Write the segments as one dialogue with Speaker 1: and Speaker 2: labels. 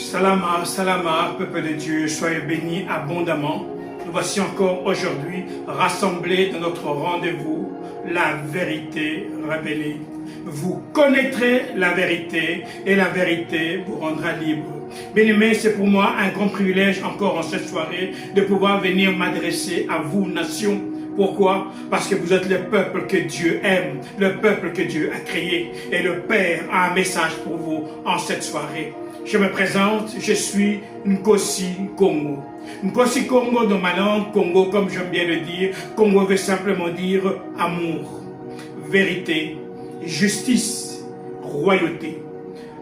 Speaker 1: Salama, salama, peuple de Dieu, soyez bénis abondamment. Nous voici encore aujourd'hui rassemblés dans notre rendez-vous, la vérité révélée. Vous connaîtrez la vérité et la vérité vous rendra libre. Bien-aimés, c'est pour moi un grand privilège encore en cette soirée de pouvoir venir m'adresser à vous, nation. Pourquoi? Parce que vous êtes le peuple que Dieu aime, le peuple que Dieu a créé. Et le Père a un message pour vous en cette soirée. Je me présente, je suis Nkosi Congo. Nkosi Congo dans ma langue, Congo comme j'aime bien le dire, Congo veut simplement dire amour, vérité, justice, royauté.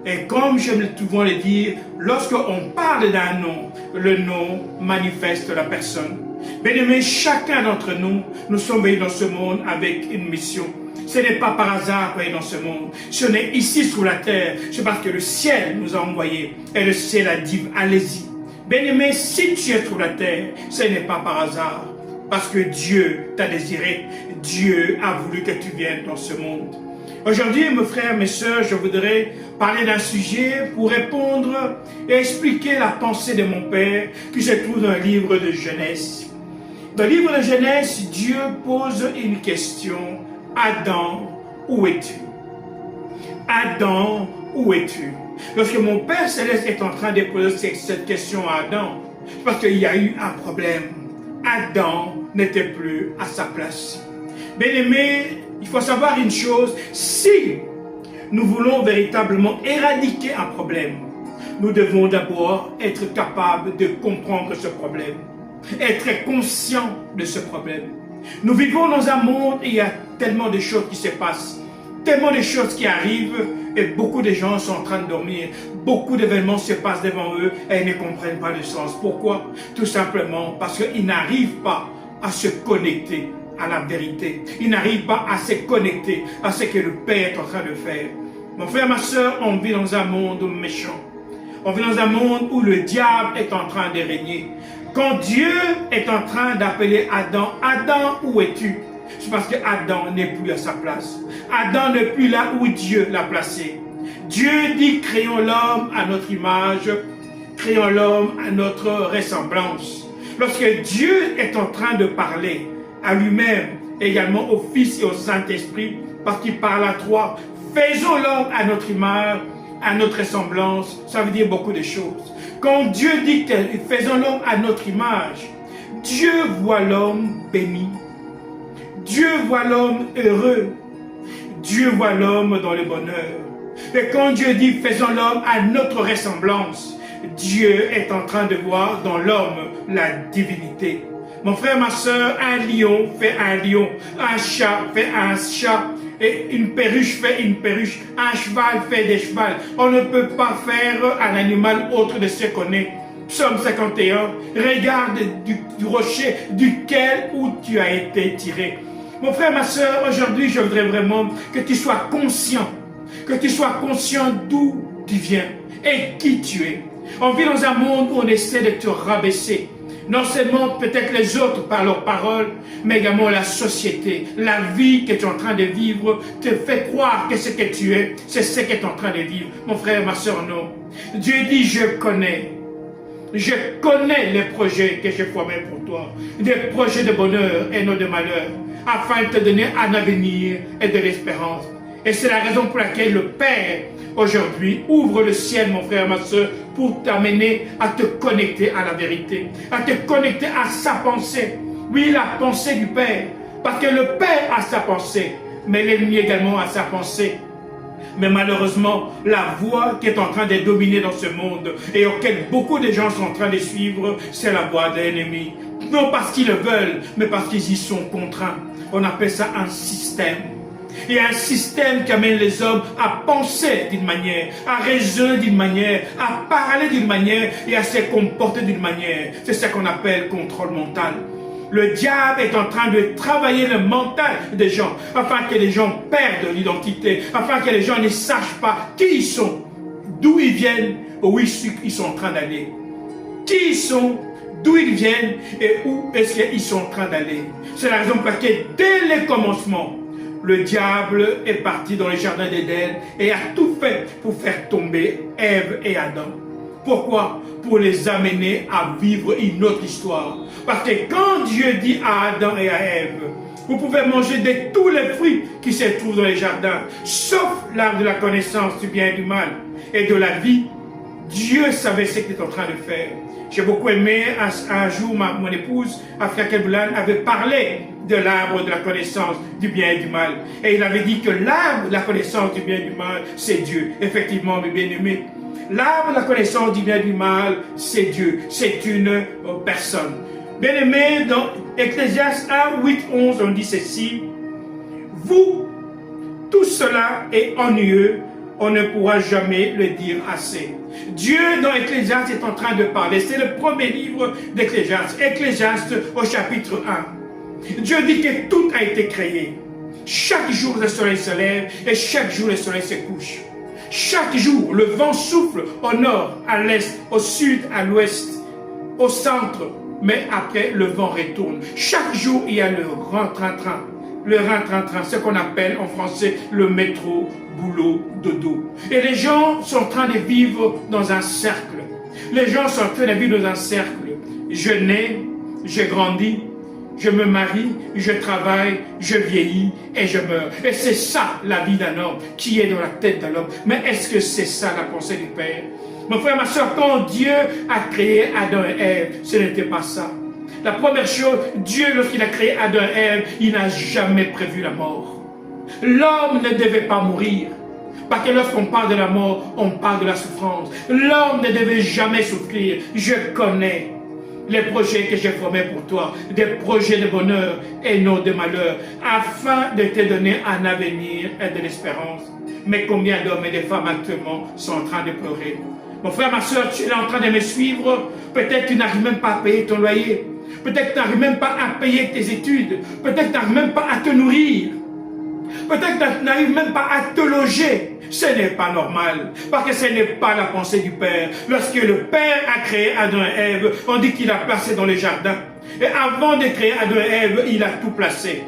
Speaker 1: Et comme j'aime souvent le dire, lorsqu'on parle d'un nom, le nom manifeste la personne. Bien-aimés, chacun d'entre nous, nous sommes venus dans ce monde avec une mission. Ce n'est pas par hasard qu'on est dans ce monde. Si on est ici sur la terre, c'est parce que le ciel nous a envoyés. Et le ciel a dit, allez-y. Bien-aimé, si tu es sur la terre, ce n'est pas par hasard. Parce que Dieu t'a désiré. Dieu a voulu que tu viennes dans ce monde. Aujourd'hui, mes frères, mes sœurs, je voudrais parler d'un sujet pour répondre et expliquer la pensée de mon Père qui se trouve dans le livre de Genèse. Dans le livre de Genèse, Dieu pose une question. Adam, où es-tu? Adam, où es-tu? Lorsque mon Père Céleste est en train de poser cette question à Adam, c'est parce qu'il y a eu un problème. Adam n'était plus à sa place. Bien-aimé, il faut savoir une chose, si nous voulons véritablement éradiquer un problème, nous devons d'abord être capables de comprendre ce problème, être conscients de ce problème. Nous vivons dans un monde et il y a tellement de choses qui se passent, tellement de choses qui arrivent et beaucoup de gens sont en train de dormir. Beaucoup d'événements se passent devant eux et ils ne comprennent pas le sens. Pourquoi? Tout simplement parce qu'ils n'arrivent pas à se connecter à la vérité. Ils n'arrivent pas à se connecter à ce que le Père est en train de faire. Mon frère, ma soeur, on vit dans un monde méchant. On vit dans un monde où le diable est en train de régner. Quand Dieu est en train d'appeler Adam, Adam, où es-tu? C'est parce que Adam n'est plus à sa place. Adam n'est plus là où Dieu l'a placé. Dieu dit, créons l'homme à notre image, créons l'homme à notre ressemblance. Lorsque Dieu est en train de parler à lui-même, également au Fils et au Saint-Esprit, parce qu'il parle à trois, faisons l'homme à notre image, à notre ressemblance, ça veut dire beaucoup de choses. Quand Dieu dit que faisons l'homme à notre image, Dieu voit l'homme béni. Dieu voit l'homme heureux. Dieu voit l'homme dans le bonheur. Et quand Dieu dit faisons l'homme à notre ressemblance, Dieu est en train de voir dans l'homme la divinité. Mon frère, ma soeur, un lion fait un lion, un chat fait un chat, et une perruche fait une perruche, un cheval fait des chevals. On ne peut pas faire un animal autre de ce qu'on est. Psaume 51, regarde du rocher duquel où tu as été tiré. Mon frère, ma soeur, aujourd'hui, je voudrais vraiment que tu sois conscient d'où tu viens et qui tu es. On vit dans un monde où on essaie de te rabaisser. Non seulement peut-être les autres par leurs paroles, mais également la société, la vie que tu es en train de vivre te fait croire que ce que tu es, c'est ce que tu es en train de vivre. Mon frère, ma soeur, non. Dieu dit, je connais les projets que j'ai formés pour toi, des projets de bonheur et non de malheur, afin de te donner un avenir et de l'espérance. Et c'est la raison pour laquelle le Père, aujourd'hui, ouvre le ciel, mon frère, ma soeur, pour t'amener à te connecter à la vérité, à te connecter à sa pensée. Oui, la pensée du Père, parce que le Père a sa pensée, mais l'ennemi également a sa pensée. Mais malheureusement, la voie qui est en train de dominer dans ce monde et auquel beaucoup de gens sont en train de suivre, c'est la voie de l'ennemi. Non parce qu'ils le veulent, mais parce qu'ils y sont contraints. On appelle ça un système. Il y a un système qui amène les hommes à penser d'une manière, à raisonner d'une manière, à parler d'une manière et à se comporter d'une manière. C'est ce qu'on appelle contrôle mental. Le diable est en train de travailler le mental des gens, afin que les gens perdent l'identité, afin que les gens ne sachent pas qui ils sont, d'où ils viennent, où ils sont en train d'aller. Qui ils sont, d'où ils viennent et où est-ce qu'ils sont en train d'aller. C'est la raison pour laquelle, dès le commencement, le diable est parti dans le jardin d'Éden et a tout fait pour faire tomber Ève et Adam. Pourquoi? Pour les amener à vivre une autre histoire. Parce que quand Dieu dit à Adam et à Ève, vous pouvez manger de tous les fruits qui se trouvent dans les jardins, sauf l'arbre de la connaissance du bien et du mal et de la vie, Dieu savait ce qu'il était en train de faire. J'ai beaucoup aimé, un jour, mon épouse, Afia Keboulan, avait parlé de l'arbre de la connaissance du bien et du mal. Et il avait dit que l'arbre de la connaissance du bien et du mal, c'est Dieu. Effectivement, mes bien-aimés, l'arbre de la connaissance du bien et du mal, c'est Dieu. C'est une personne. Bien-aimés, dans Ecclésiaste 1, 8, 11, on dit ceci. Vous, tout cela est ennuyeux, on ne pourra jamais le dire assez. Dieu, dans Ecclésiaste, est en train de parler. C'est le premier livre d'Ecclésiaste. Ecclésiaste au chapitre 1. Dieu dit que tout a été créé. Chaque jour, le soleil se lève et chaque jour, le soleil se couche. Chaque jour, le vent souffle au nord, à l'est, au sud, à l'ouest, au centre. Mais après, le vent retourne. Chaque jour, il y a le rentre-train. Le rentre-train, ce qu'on appelle en français le métro, boulot, dodo. Et les gens sont en train de vivre dans un cercle. Les gens sont en train de vivre dans un cercle. Je nais, je grandis, je me marie, je travaille, je vieillis et je meurs. Et c'est ça la vie d'un homme qui est dans la tête d'un homme. Mais est-ce que c'est ça la pensée du Père? Mon frère, ma soeur, quand Dieu a créé Adam et Ève, ce n'était pas ça. La première chose, Dieu, lorsqu'il a créé Adam et Ève, il n'a jamais prévu la mort. L'homme ne devait pas mourir. Parce que lorsqu'on parle de la mort, on parle de la souffrance. L'homme ne devait jamais souffrir. Je connais les projets que j'ai formés pour toi, des projets de bonheur et non de malheur, afin de te donner un avenir et de l'espérance. Mais combien d'hommes et de femmes actuellement sont en train de pleurer? Mon frère, ma soeur, tu es en train de me suivre. Peut-être tu n'arrives même pas à payer ton loyer. Peut-être tu n'arrives même pas à payer tes études. Peut-être tu n'arrives même pas à te nourrir. Peut-être que tu n'arrives même pas à te loger. Ce n'est pas normal, parce que ce n'est pas la pensée du Père. Lorsque le Père a créé Adam et Ève, on dit qu'il a placé dans les jardins. Et avant de créer Adam et Ève, il a tout placé.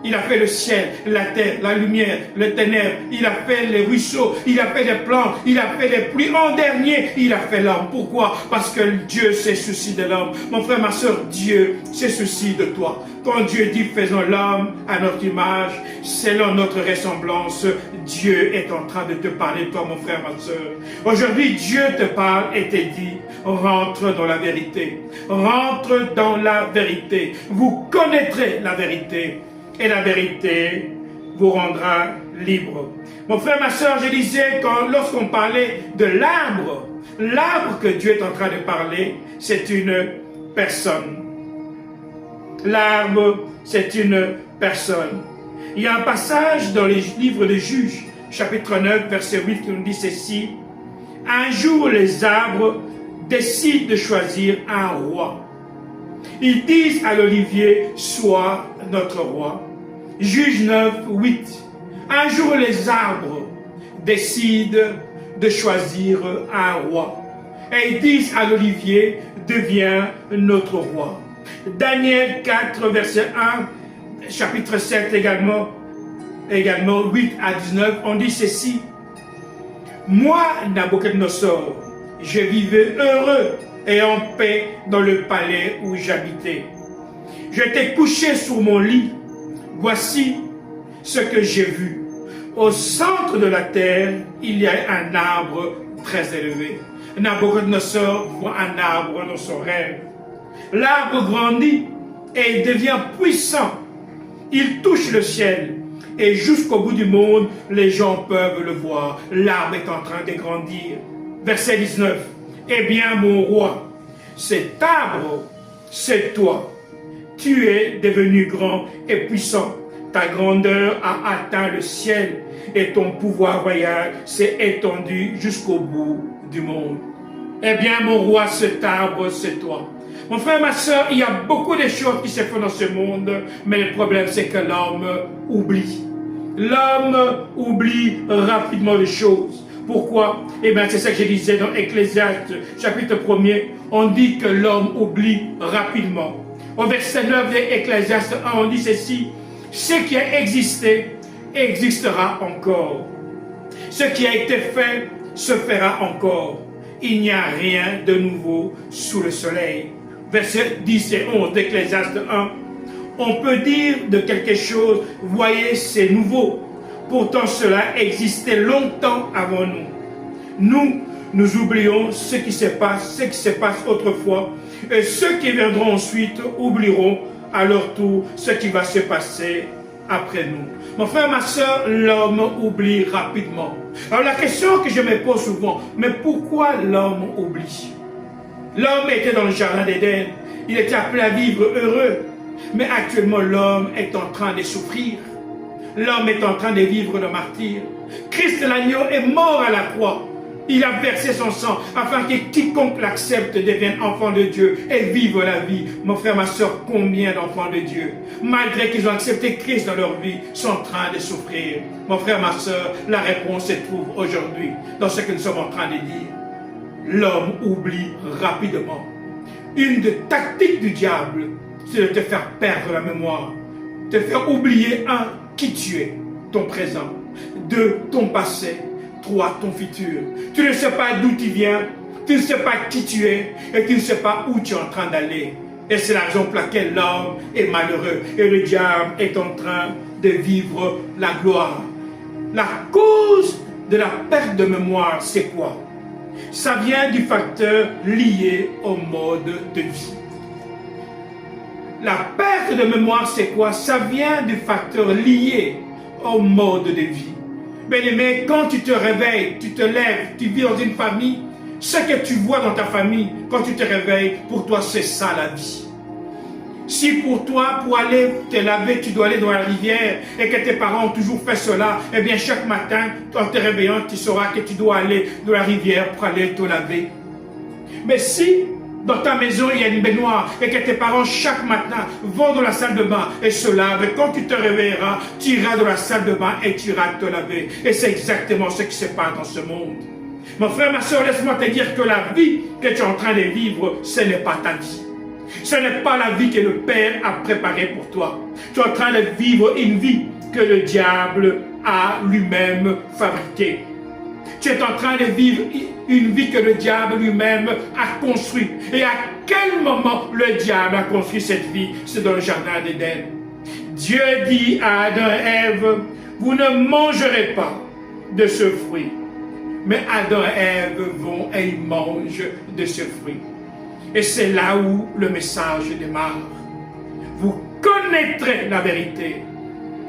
Speaker 1: Il a fait le ciel, la terre, la lumière, les ténèbres. Il a fait les ruisseaux, il a fait les plantes, il a fait les pluies. En dernier, il a fait l'homme. Pourquoi? Parce que Dieu s'est souci de l'homme. Mon frère, ma soeur, Dieu s'est souci de toi. Quand Dieu dit faisons l'homme à notre image, selon notre ressemblance, Dieu est en train de te parler, toi, mon frère, ma soeur. Aujourd'hui, Dieu te parle et te dit, rentre dans la vérité. Rentre dans la vérité. Vous connaîtrez la vérité. Et la vérité vous rendra libre. Mon frère, ma soeur, je disais, lorsqu'on parlait de l'arbre que Dieu est en train de parler, c'est une personne. L'arbre, c'est une personne. Il y a un passage dans les livres de Juges, chapitre 9, verset 8, qui nous dit ceci. Un jour, les arbres décident de choisir un roi. Ils disent à l'olivier, sois notre roi. Juge 9, 8. Un jour, les arbres décident de choisir un roi. Et ils disent à l'olivier, deviens notre roi. Daniel 4, verset 1, chapitre 7 également 8 à 19, on dit ceci. Moi, Nabuchodonosor, je vivais heureux et en paix dans le palais où j'habitais. J'étais couché sur mon lit. Voici ce que j'ai vu. Au centre de la terre, il y a un arbre très élevé. Nabuchodonosor voit un arbre dans son rêve. L'arbre grandit et il devient puissant. Il touche le ciel. Et jusqu'au bout du monde, les gens peuvent le voir. L'arbre est en train de grandir. Verset 19. Eh bien, mon roi, cet arbre, c'est toi. Tu es devenu grand et puissant. Ta grandeur a atteint le ciel et ton pouvoir royal s'est étendu jusqu'au bout du monde. Eh bien, mon roi, cet arbre, c'est toi. Mon frère, ma soeur, il y a beaucoup de choses qui se font dans ce monde, mais le problème, c'est que l'homme oublie. L'homme oublie rapidement les choses. Pourquoi? Eh bien, c'est ça que je disais dans Ecclésiaste, chapitre 1er. On dit que l'homme oublie rapidement. Au verset 9 de Ecclésiaste 1, on dit ceci. Ce qui a existé existera encore. Ce qui a été fait se fera encore. il n'y a rien de nouveau sous le soleil. Versets 10 et 11 d'Ecclésiaste 1. On peut dire de quelque chose, voyez, c'est nouveau. Pourtant, cela existait longtemps avant nous. Nous oublions ce qui se passe autrefois. Et ceux qui viendront ensuite oublieront à leur tour ce qui va se passer après nous. Mon frère, ma soeur, l'homme oublie rapidement. Alors la question que je me pose souvent, mais pourquoi l'homme oublie? L'homme était dans le jardin d'Éden. Il était appelé à vivre heureux. Mais actuellement, l'homme est en train de souffrir. L'homme est en train de vivre le martyre. Christ l'agneau est mort à la croix. Il a versé son sang afin que quiconque l'accepte devienne enfant de Dieu et vive la vie. Mon frère, ma soeur, combien d'enfants de Dieu, malgré qu'ils ont accepté Christ dans leur vie, sont en train de souffrir? Mon frère, ma soeur, la réponse se trouve aujourd'hui dans ce que nous sommes en train de dire. L'homme oublie rapidement. Une des tactiques du diable, c'est de te faire perdre la mémoire, te faire oublier, un, qui tu es, ton présent, deux, ton passé, trois, ton futur. Tu ne sais pas d'où tu viens, tu ne sais pas qui tu es, et tu ne sais pas où tu es en train d'aller. Et c'est la raison pour laquelle l'homme est malheureux, et le diable est en train de vivre la gloire. La cause de la perte de mémoire, c'est quoi? Ça vient du facteur lié au mode de vie. La perte de mémoire, c'est quoi? Ça vient du facteur lié au mode de vie. Bien-aimé, quand tu te réveilles, tu te lèves, tu vis dans une famille, ce que tu vois dans ta famille, quand tu te réveilles, pour toi, c'est ça la vie. Si pour toi, pour aller te laver, tu dois aller dans la rivière et que tes parents ont toujours fait cela, eh bien chaque matin, en te réveillant, tu sauras que tu dois aller dans la rivière pour aller te laver. Mais si dans ta maison, il y a une baignoire et que tes parents, chaque matin, vont dans la salle de bain et se lavent, et quand tu te réveilleras, tu iras dans la salle de bain et tu iras te laver. Et c'est exactement ce qui se passe dans ce monde. Mon frère, ma soeur, laisse-moi te dire que la vie que tu es en train de vivre, ce n'est pas ta vie. Ce n'est pas la vie que le Père a préparée pour toi. Tu es en train de vivre une vie que le diable a lui-même fabriquée. Tu es en train de vivre une vie que le diable lui-même a construite. Et à quel moment le diable a construit cette vie? C'est dans le jardin d'Éden. Dieu dit à Adam et Ève, vous ne mangerez pas de ce fruit. Mais Adam et Ève vont et ils mangent de ce fruit. Et c'est là où le message démarre. Vous connaîtrez la vérité,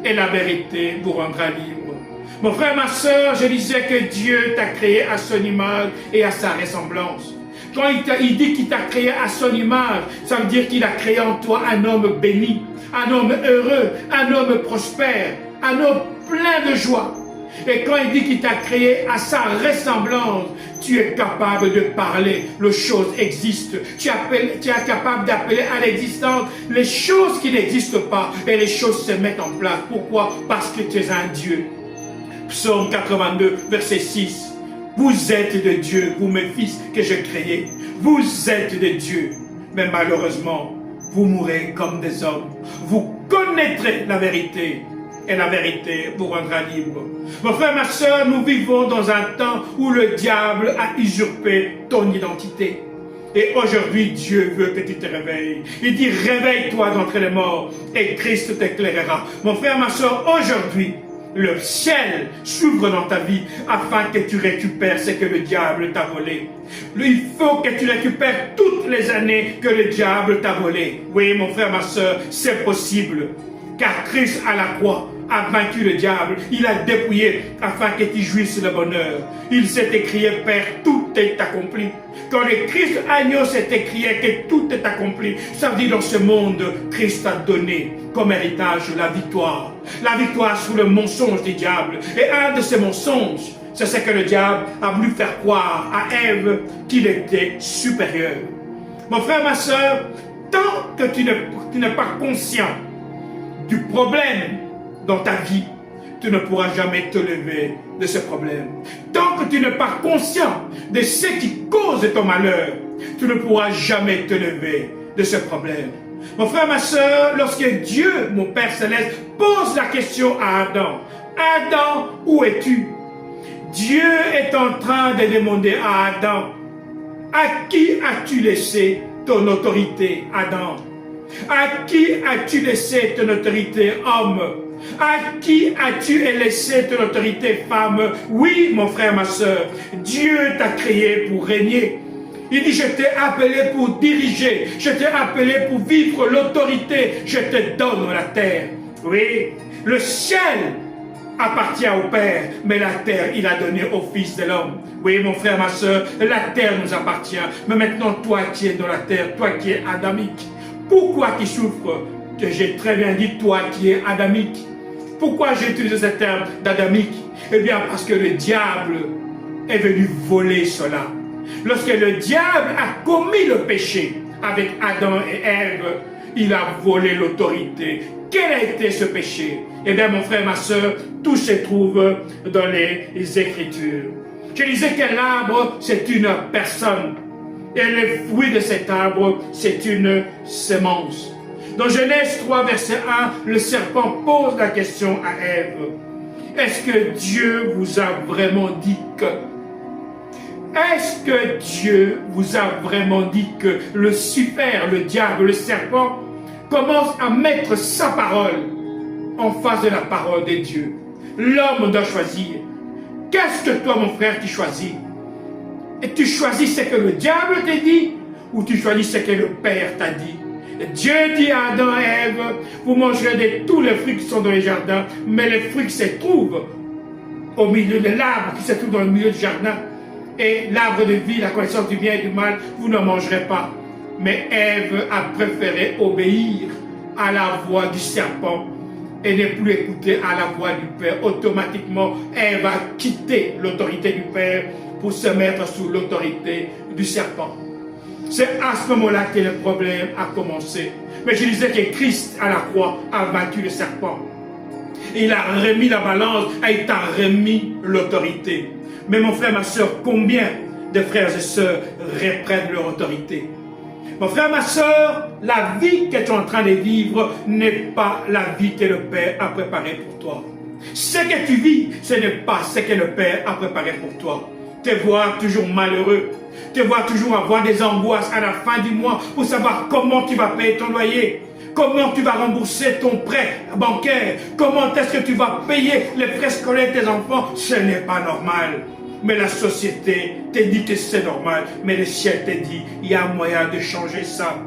Speaker 1: et la vérité vous rendra libre. Mon frère, ma soeur, je disais que Dieu t'a créé à son image et à sa ressemblance. Quand il dit qu'il t'a créé à son image, ça veut dire qu'il a créé en toi un homme béni, un homme heureux, un homme prospère, un homme plein de joie. Et quand il dit qu'il t'a créé à sa ressemblance, tu es capable de parler, les choses existent. Tu es capable d'appeler à l'existence les choses qui n'existent pas et les choses se mettent en place. Pourquoi? Parce que tu es un Dieu. Psaume 82, verset 6. Vous êtes de Dieu, vous mes fils que j'ai créés. Vous êtes de Dieu. Mais malheureusement, vous mourrez comme des hommes. Vous connaîtrez la vérité. Et la vérité vous rendra libre. Mon frère, ma soeur, nous vivons dans un temps où le diable a usurpé ton identité. Et aujourd'hui, Dieu veut que tu te réveilles. Il dit, réveille-toi d'entre les morts et Christ t'éclairera. Mon frère, ma soeur, aujourd'hui, le ciel s'ouvre dans ta vie afin que tu récupères ce que le diable t'a volé. Il faut que tu récupères toutes les années que le diable t'a volé. Oui, mon frère, ma soeur, c'est possible. Car Christ à la croix a vaincu le diable. Il a dépouillé afin que tu jouisses le bonheur. Il s'est écrié, Père, tout est accompli. Quand le Christ agneau s'est écrié que tout est accompli, ça veut dire dans ce monde, Christ a donné comme héritage la victoire. La victoire sur le mensonge du diable. Et un de ces mensonges, c'est ce que le diable a voulu faire croire à Ève qu'il était supérieur. Mon frère, ma soeur, tant que tu n'es pas conscient du problème dans ta vie, tu ne pourras jamais te lever de ce problème. Tant que tu n'es pas conscient de ce qui cause ton malheur, tu ne pourras jamais te lever de ce problème. Mon frère, ma soeur, lorsque Dieu, mon Père Céleste, pose la question à Adam, Adam, où es-tu? Dieu est en train de demander à Adam, À qui as-tu laissé ton autorité, Adam? À qui as-tu laissé ton autorité, homme? À qui as-tu laissé ton autorité, femme? Oui, mon frère, ma soeur, Dieu t'a créé pour régner. Il dit, je t'ai appelé pour diriger, je t'ai appelé pour vivre l'autorité, je te donne la terre. Oui, le ciel appartient au Père, mais la terre, il a donné au Fils de l'homme. Oui, mon frère, ma soeur, la terre nous appartient. Mais maintenant, toi qui es dans la terre, toi qui es adamique, pourquoi tu souffres? Que j'ai très bien dit, toi qui es adamique. Pourquoi j'ai utilisé ce terme d'adamique? Eh bien, parce que le diable est venu voler cela. Lorsque le diable a commis le péché avec Adam et Ève, il a volé l'autorité. Quel a été ce péché? Eh bien, mon frère, ma soeur, tout se trouve dans les Écritures. Je disais que l'arbre, c'est une personne. Et le fruit de cet arbre, c'est une semence. Dans Genèse 3, verset 1, le serpent pose la question à Ève. Est-ce que Dieu vous a vraiment dit que? Est-ce que Dieu vous a vraiment dit que Lucifer, le diable, le serpent, commence à mettre sa parole en face de la parole de Dieu? L'homme doit choisir. Qu'est-ce que toi, mon frère, tu choisis? Et tu choisis ce que le diable t'a dit ou tu choisis ce que le Père t'a dit? Dieu dit à Adam et Ève, vous mangerez de tous les fruits qui sont dans les jardins, mais les fruits qui se trouvent au milieu de l'arbre, qui se trouve dans le milieu du jardin, et l'arbre de vie, la connaissance du bien et du mal, vous ne mangerez pas. Mais Ève a préféré obéir à la voix du serpent et ne plus écouter à la voix du Père. Automatiquement, Ève a quitté l'autorité du Père pour se mettre sous l'autorité du serpent. C'est à ce moment-là que le problème a commencé. Mais je disais que Christ à la croix a vaincu le serpent. Il a remis la balance et il t'a remis l'autorité. Mais mon frère, ma soeur, combien de frères et sœurs reprennent leur autorité? Mon frère, ma soeur, la vie que tu es en train de vivre n'est pas la vie que le Père a préparée pour toi. Ce que tu vis, ce n'est pas ce que le Père a préparé pour toi. Te voir toujours malheureux, te voir toujours avoir des angoisses à la fin du mois pour savoir comment tu vas payer ton loyer, comment tu vas rembourser ton prêt bancaire, comment est-ce que tu vas payer les frais scolaires de tes enfants. Ce n'est pas normal. Mais la société te dit que c'est normal, mais le ciel te dit, il y a un moyen de changer ça.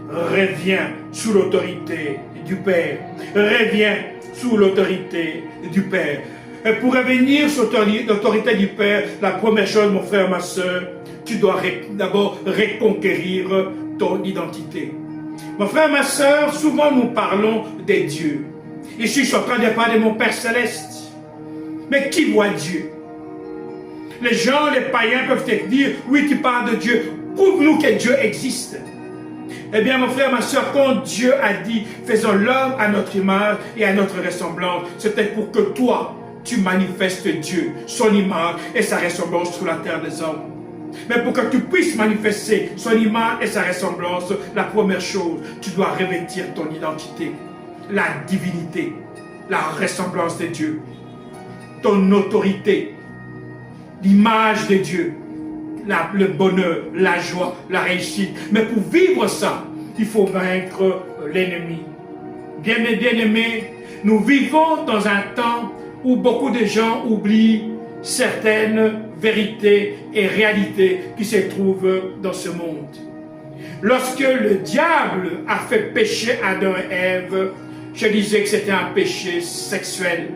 Speaker 1: Reviens sous l'autorité du Père. Reviens sous l'autorité du Père. Et pour revenir sous l'autorité du Père, la première chose, mon frère, ma soeur, tu dois d'abord reconquérir ton identité. Mon frère, ma soeur, souvent nous parlons des dieux. Ici, je suis en train de parler de mon Père Céleste. Mais qui voit Dieu? Les gens, les païens peuvent te dire, oui, tu parles de Dieu. Prouve-nous que Dieu existe. Eh bien, mon frère, ma soeur, quand Dieu a dit, faisons l'homme à notre image et à notre ressemblance, c'était pour que toi, tu manifestes Dieu, son image et sa ressemblance sur la terre des hommes. Mais pour que tu puisses manifester son image et sa ressemblance, la première chose, tu dois revêtir ton identité, la divinité, la ressemblance de Dieu, ton autorité, l'image de Dieu, le bonheur, la joie, la réussite. Mais pour vivre ça, il faut vaincre l'ennemi. Bien-aimés, nous vivons dans un temps où beaucoup de gens oublient certaines vérités et réalités qui se trouvent dans ce monde. Lorsque le diable a fait pécher Adam et Ève, je disais que c'était un péché sexuel.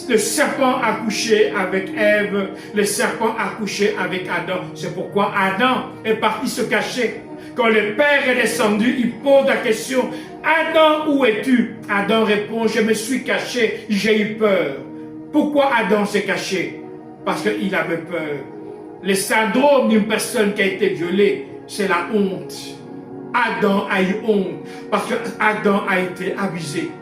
Speaker 1: Le serpent a couché avec Ève, le serpent a couché avec Adam. C'est pourquoi Adam est parti se cacher. Quand le Père est descendu, il pose la question, Adam, où es-tu? Adam répond, je me suis caché, j'ai eu peur. Pourquoi Adam s'est caché? Parce qu'il avait peur. Le syndrome d'une personne qui a été violée, c'est la honte. Adam a eu honte parce que Adam a été abusé.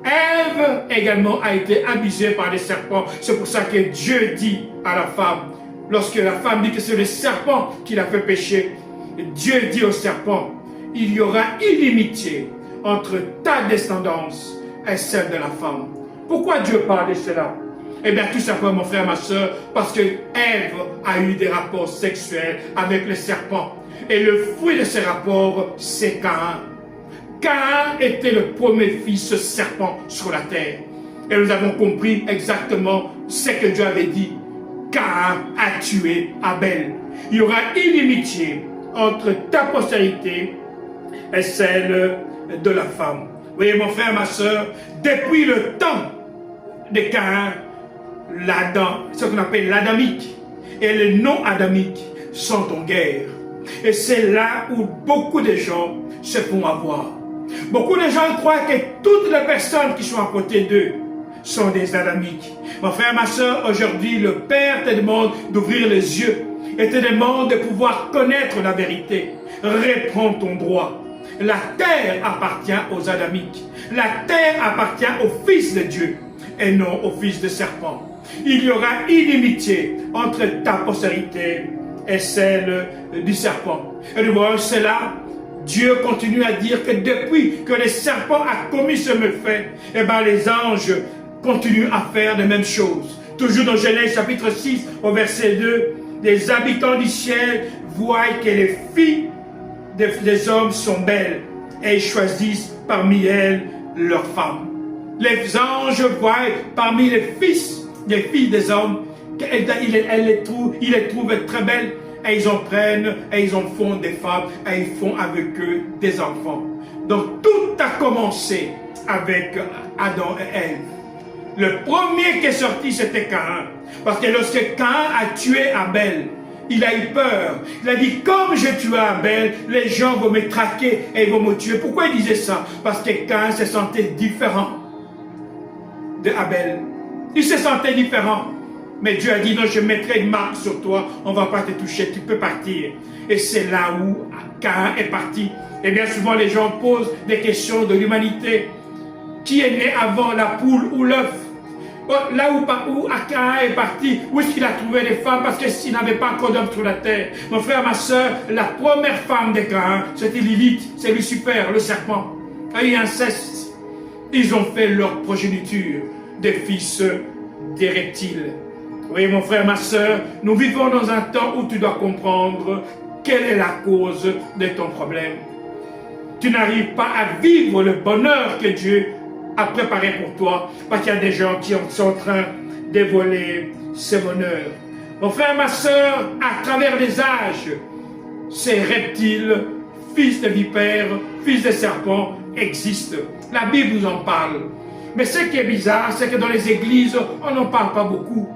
Speaker 1: Ève également a été abusée par les serpents. C'est pour ça que Dieu dit à la femme, lorsque la femme dit que c'est le serpent qui l'a fait pécher, Dieu dit au serpent, il y aura inimitié entre ta descendance et celle de la femme. Pourquoi Dieu parle de cela? Eh bien, tout simplement, mon frère, ma soeur, parce que Ève a eu des rapports sexuels avec le serpent. Et le fruit de ces rapports, c'est Caïn. Caïn était le premier fils serpent sur la terre. Et nous avons compris exactement ce que Dieu avait dit. Caïn a tué Abel. Il y aura inimitié entre ta postérité et celle de la femme. Vous voyez, mon frère, ma soeur, depuis le temps de Caïn, l'Adam, ce qu'on appelle l'adamique et le non-adamique sont en guerre. Et c'est là où beaucoup de gens se font avoir. Beaucoup de gens croient que toutes les personnes qui sont à côté d'eux sont des adamiques. Mon frère, ma soeur, aujourd'hui, le Père te demande d'ouvrir les yeux et te demande de pouvoir connaître la vérité. Reprends ton droit. La terre appartient aux adamiques. La terre appartient au Fils de Dieu et non au fils de serpent. Il y aura inimitié entre ta postérité et celle du serpent. Et nous voyons cela. Dieu continue à dire que depuis que le serpent a commis ce méfait, eh bien les anges continuent à faire les mêmes choses. Toujours dans Genèse chapitre 6 au verset 2, les habitants du ciel voient que les filles des hommes sont belles et ils choisissent parmi elles leurs femmes. Les anges voient parmi les filles des hommes, ils les trouvent très belles, et ils en prennent, et ils en font des femmes, et ils font avec eux des enfants. Donc tout a commencé avec Adam et Ève. Le premier qui est sorti, c'était Caïn. Parce que lorsque Caïn a tué Abel, il a eu peur. Il a dit, comme je tue Abel, les gens vont me traquer et ils vont me tuer. Pourquoi il disait ça? Parce que Caïn se sentait différent de Abel. Il se sentait différent. Mais Dieu a dit, non, je mettrai une marque sur toi, on ne va pas te toucher, tu peux partir. Et c'est là où Caïn est parti. Et bien souvent, les gens posent des questions de l'humanité. Qui est né avant, la poule ou l'œuf? Là où Caïn est parti, où est-ce qu'il a trouvé les femmes? Parce qu'il n'avait pas encore d'homme sur la terre. Mon frère, ma soeur, la première femme de Caïn, c'était Lilith, c'est Lucifer, le serpent. A eu inceste. Ils ont fait leur progéniture des fils des reptiles. Oui, mon frère, ma soeur, nous vivons dans un temps où tu dois comprendre quelle est la cause de ton problème. Tu n'arrives pas à vivre le bonheur que Dieu a préparé pour toi, parce qu'il y a des gens qui sont en train de voler ce bonheur. Mon frère, ma soeur, à travers les âges, ces reptiles, fils de vipères, fils de serpents, existent. La Bible nous en parle. Mais ce qui est bizarre, c'est que dans les églises, on n'en parle pas beaucoup.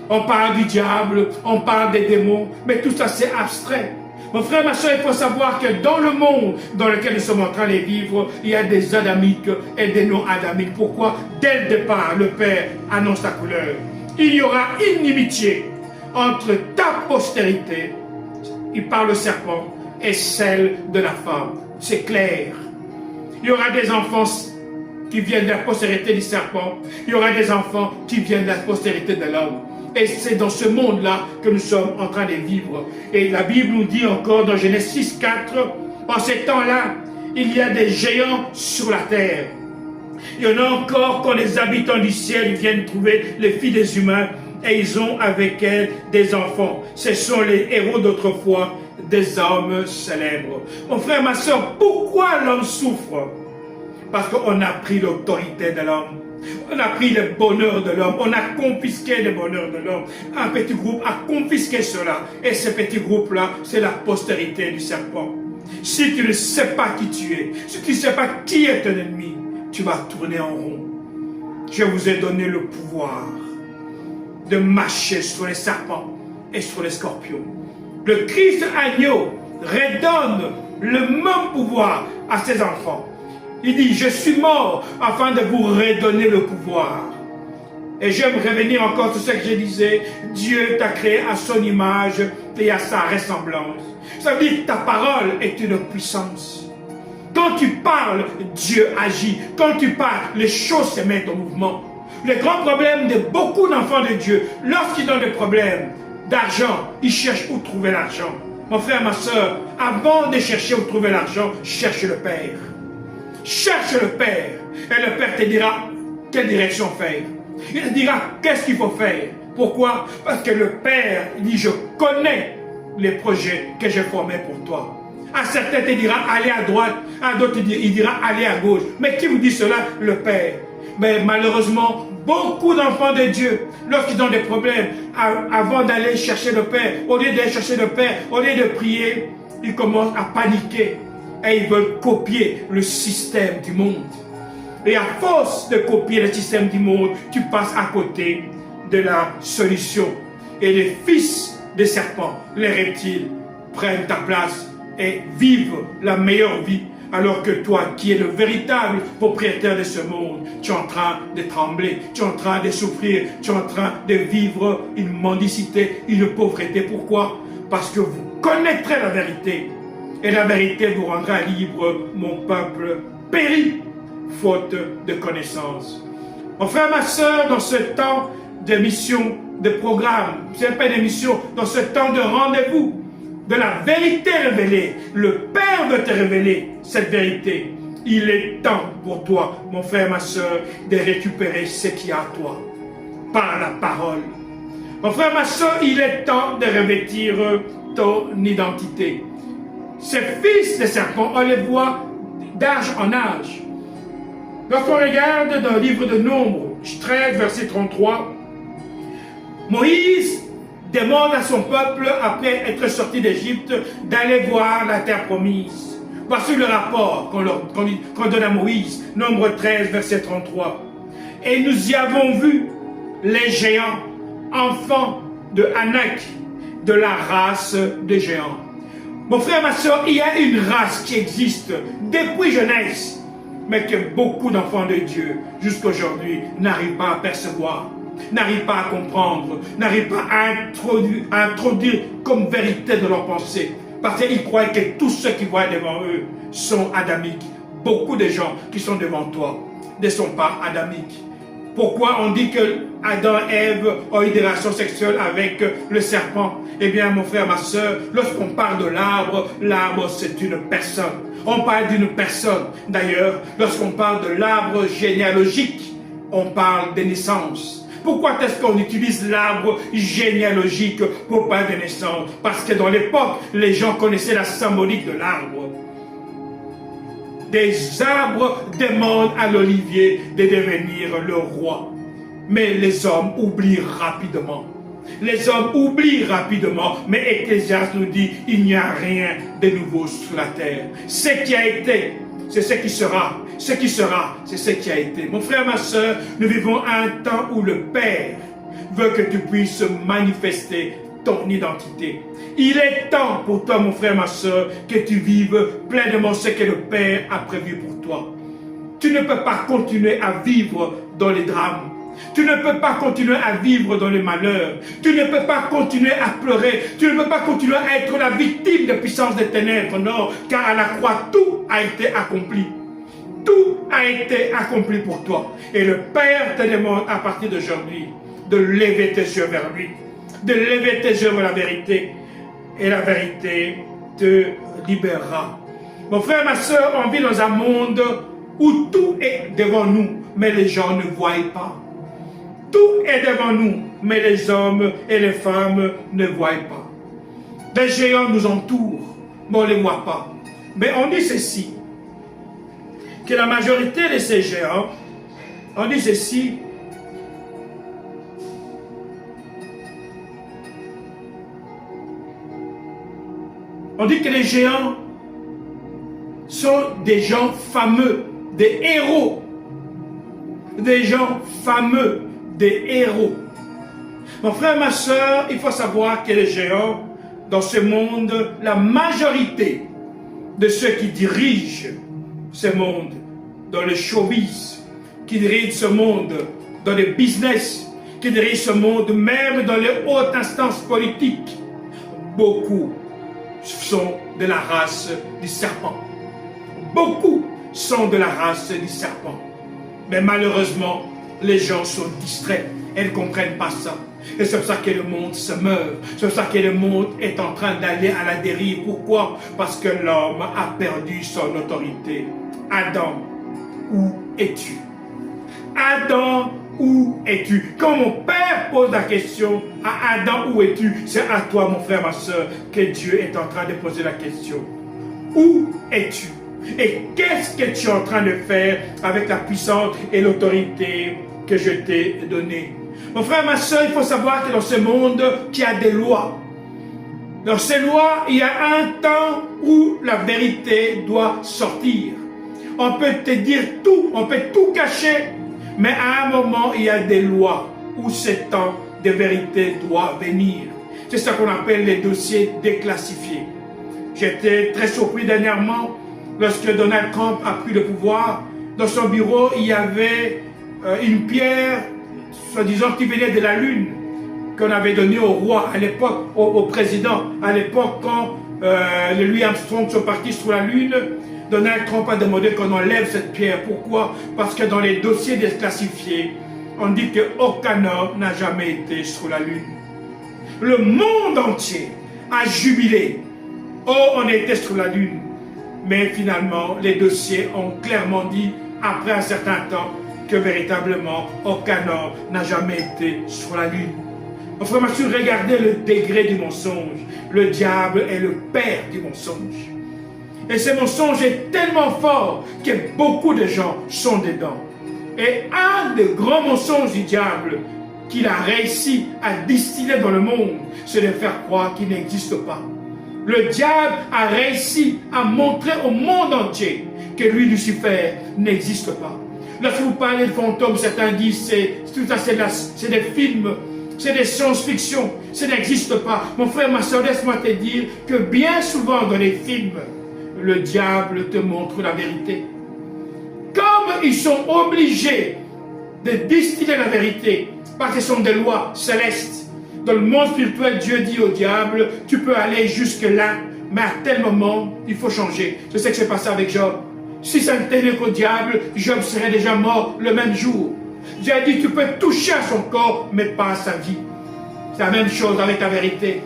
Speaker 1: On parle du diable, on parle des démons, mais tout ça c'est abstrait. Mon frère, ma soeur, il faut savoir que dans le monde dans lequel nous sommes en train de vivre, il y a des adamiques et des non-adamiques. Pourquoi? Dès le départ, le Père annonce la couleur. Il y aura inimitié entre ta postérité, il parle au serpent, et celle de la femme. C'est clair. Il y aura des enfants qui viennent de la postérité du serpent. Il y aura des enfants qui viennent de la postérité de l'homme. Et c'est dans ce monde-là que nous sommes en train de vivre. Et la Bible nous dit encore dans Genèse 6, 4, en ces temps-là, il y a des géants sur la terre. Il y en a encore quand les habitants du ciel viennent trouver les filles des humains et ils ont avec elles des enfants. Ce sont les héros d'autrefois, des hommes célèbres. Mon frère, ma soeur, pourquoi l'homme souffre? Parce qu'on a pris l'autorité de l'homme. On a pris le bonheur de l'homme, on a confisqué le bonheur de l'homme. Un petit groupe a confisqué cela. Et ce petit groupe-là, c'est la postérité du serpent. Si tu ne sais pas qui tu es, si tu ne sais pas qui est ton ennemi, tu vas tourner en rond. Je vous ai donné le pouvoir de marcher sur les serpents et sur les scorpions. Le Christ agneau redonne le même pouvoir à ses enfants. Il dit, je suis mort afin de vous redonner le pouvoir. Et j'aime revenir encore sur ce que je disais. Dieu t'a créé à son image et à sa ressemblance. Ça veut dire que ta parole est une puissance. Quand tu parles, Dieu agit. Quand tu parles, les choses se mettent en mouvement. Le grand problème de beaucoup d'enfants de Dieu, lorsqu'ils ont des problèmes d'argent, ils cherchent où trouver l'argent. Mon frère, ma soeur, avant de chercher où trouver l'argent, cherche le Père. Cherche le Père et le Père te dira quelle direction faire. Il te dira qu'est-ce qu'il faut faire. Pourquoi? Parce que le Père dit, je connais les projets que j'ai formés pour toi. À certains, il te dira, allez à droite. À d'autres, il dira, allez à gauche. Mais qui vous dit cela? Le Père. Mais malheureusement, beaucoup d'enfants de Dieu, lorsqu'ils ont des problèmes, avant d'aller chercher le Père, au lieu d'aller chercher le Père, au lieu de prier, ils commencent à paniquer. Et ils veulent copier le système du monde. Et à force de copier le système du monde, tu passes à côté de la solution. Et les fils des serpents, les reptiles, prennent ta place et vivent la meilleure vie. Alors que toi, qui es le véritable propriétaire de ce monde, tu es en train de trembler, tu es en train de souffrir, tu es en train de vivre une mendicité, une pauvreté. Pourquoi? Parce que vous connaîtrez la vérité. Et la vérité vous rendra libre. Mon peuple périt, faute de connaissance. Mon frère, ma soeur, dans ce temps de mission, de programme, ce n'est pas une émission, dans ce temps de rendez-vous, de la vérité révélée, le Père veut te révéler cette vérité. Il est temps pour toi, mon frère, ma soeur, de récupérer ce qu'il y a à toi, par la parole. Mon frère, ma soeur, il est temps de revêtir ton identité. Ces fils de serpents, on les voit d'âge en âge. Lorsqu'on regarde dans le livre de Nombres, 13, verset 33, Moïse demande à son peuple, après être sorti d'Égypte, d'aller voir la terre promise. Voici le rapport qu'on donne à Moïse, Nombre 13, verset 33. Et nous y avons vu les géants, enfants de Anak, de la race des géants. Mon frère, ma soeur, il y a une race qui existe depuis jeunesse, mais que beaucoup d'enfants de Dieu, jusqu'aujourd'hui, n'arrivent pas à percevoir, n'arrivent pas à comprendre, n'arrivent pas à introduire comme vérité de leur pensée. Parce qu'ils croient que tous ceux qui voient devant eux sont adamiques. Beaucoup de gens qui sont devant toi ne sont pas adamiques. Pourquoi on dit que Adam et Ève ont eu des relations sexuelles avec le serpent? Eh bien, mon frère, ma soeur, lorsqu'on parle de l'arbre, l'arbre c'est une personne. On parle d'une personne. D'ailleurs, lorsqu'on parle de l'arbre généalogique, on parle de naissance. Pourquoi est-ce qu'on utilise l'arbre généalogique pour parler de naissance? Parce que dans l'époque, les gens connaissaient la symbolique de l'arbre. Des arbres demandent à l'olivier de devenir le roi. Mais les hommes oublient rapidement. Les hommes oublient rapidement. Mais Ecclésiaste nous dit, il n'y a rien de nouveau sur la terre. Ce qui a été, c'est ce qui sera. Ce qui sera, c'est ce qui a été. Mon frère, ma soeur, nous vivons un temps où le Père veut que tu puisses manifester ton identité. Il est temps pour toi, mon frère, ma soeur, que tu vives pleinement ce que le Père a prévu pour toi. Tu ne peux pas continuer à vivre dans les drames. Tu ne peux pas continuer à vivre dans les malheurs. Tu ne peux pas continuer à pleurer. Tu ne peux pas continuer à être la victime de puissance des ténèbres. Non, car à la croix, tout a été accompli. Tout a été accompli pour toi. Et le Père te demande à partir d'aujourd'hui de lever tes yeux vers lui. De lever tes yeux vers la vérité. Et la vérité te libérera. Mon frère, ma soeur, on vit dans un monde où tout est devant nous, mais les gens ne voient pas. Tout est devant nous, mais les hommes et les femmes ne voient pas. Des géants nous entourent, mais on ne les voit pas. Mais on dit ceci, que la majorité de ces géants, on dit ceci, on dit que les géants sont des gens fameux, des héros. Des gens fameux, des héros. Mon frère, ma soeur, il faut savoir que les géants, dans ce monde, la majorité de ceux qui dirigent ce monde, dans le showbiz, qui dirigent ce monde, dans le business, qui dirigent ce monde, même dans les hautes instances politiques, beaucoup sont de la race du serpent. Beaucoup sont de la race du serpent. Mais malheureusement, les gens sont distraits. Ils ne comprennent pas ça. Et c'est pour ça que le monde se meurt. C'est pour ça que le monde est en train d'aller à la dérive. Pourquoi? Parce que l'homme a perdu son autorité. Adam, où es-tu? Adam, où es-tu? Quand mon père pose la question à Adam, où es-tu? C'est à toi, mon frère, ma soeur, que Dieu est en train de poser la question. Où es-tu? Et qu'est-ce que tu es en train de faire avec la puissance et l'autorité que je t'ai donnée? Mon frère, ma soeur, il faut savoir que dans ce monde, il y a des lois. Dans ces lois, il y a un temps où la vérité doit sortir. On peut te dire tout, on peut tout cacher, mais à un moment, il y a des lois où ce temps de vérité doit venir. C'est ça qu'on appelle les dossiers déclassifiés. J'étais très surpris dernièrement lorsque Donald Trump a pris le pouvoir. Dans son bureau, il y avait une pierre, soi-disant, qui venait de la Lune, qu'on avait donnée au roi à l'époque, au président. À l'époque, quand les Louis Armstrong sont partis sur la Lune, Donald Trump a demandé qu'on enlève cette pierre. Pourquoi? Parce que dans les dossiers déclassifiés, on dit qu'aucun homme n'a jamais été sur la Lune. Le monde entier a jubilé. Oh, on était sur la Lune. Mais finalement, les dossiers ont clairement dit, après un certain temps, que véritablement, aucun homme n'a jamais été sur la Lune. Mon frère, regardez le degré du mensonge. Le diable est le père du mensonge. Et ce mensonge est tellement fort que beaucoup de gens sont dedans. Et un des grands mensonges du diable qu'il a réussi à distiller dans le monde, c'est de faire croire qu'il n'existe pas. Le diable a réussi à montrer au monde entier que lui, Lucifer, n'existe pas. Lorsque vous parlez de fantômes, certains disent c'est des films, c'est des science-fiction, ça n'existe pas. Mon frère, ma soeur, laisse-moi te dire que bien souvent dans les films, le diable te montre la vérité. Comme ils sont obligés de distiller la vérité, parce que ce sont des lois célestes. Dans le monde spirituel, Dieu dit au diable, tu peux aller jusque-là, mais à tel moment, il faut changer. C'est ce qui s'est passé avec Job. Si ça ne tenait qu'au diable, Job serait déjà mort le même jour. Dieu a dit, tu peux toucher à son corps, mais pas à sa vie. C'est la même chose avec la vérité.